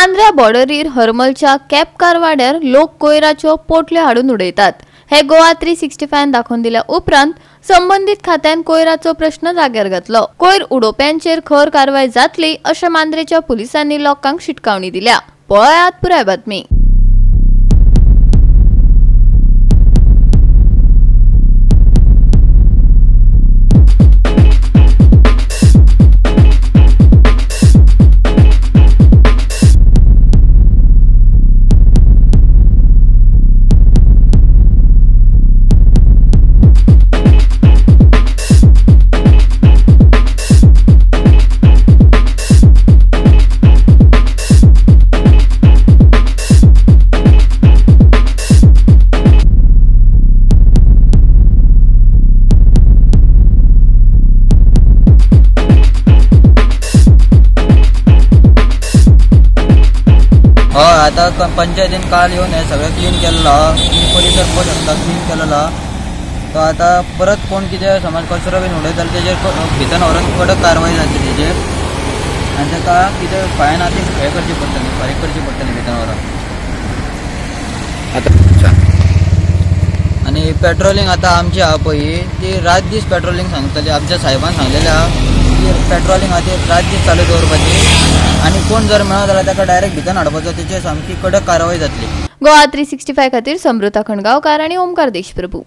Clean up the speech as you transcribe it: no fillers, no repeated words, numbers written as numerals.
मांद्र्या बॉर्डरीर हरमलच्या cap कारवाड्यार लोक कोयराच्यो पोटल्यो हाडून उडयतात। हे गोवा 365 दाखोवन दिल्या उपरांत संबंधित खात्यान कोयराचो प्रश्न जाग्यार घातलो। कोयर उडोवप्यांचेर खर कारवाय जातली अशें मांद्रेच्या पुलिसांनी लोकांक शिटकावणी दिल्या। पळयात पुराय बातमी। आता पंचायतीन काल येऊन हे सगळं क्लीन केलेलं परिसर क्लीन केलेला। तो आता परत कोण कितें समज कचरो बीन उडयता तेजेर भितर व्हरून कडक कारवाई जातली तेजेर, आनी ताका कितें फायन आसा ती हे करची पडटली, फारीक करची पडटली भितर व्हरून। आनी पेट्रोलिंग आता आमची आहा पळय ती रात दीस पेट्रोलिंग सांगतली। आमच्या साहेबान सांगलेले आहा की पेट्रोलिंग खातीर रात दीस चालू दवरपाची, आणि कोण जर मेळ्ळो जाल्यार ताका डायरेक्ट भितर हाडपाचो, तेचेर सामकी कडक कारवाई जातली। गोवा 365 खातीर समृता खणगांवकार आनी ओमकार देशप्रभू।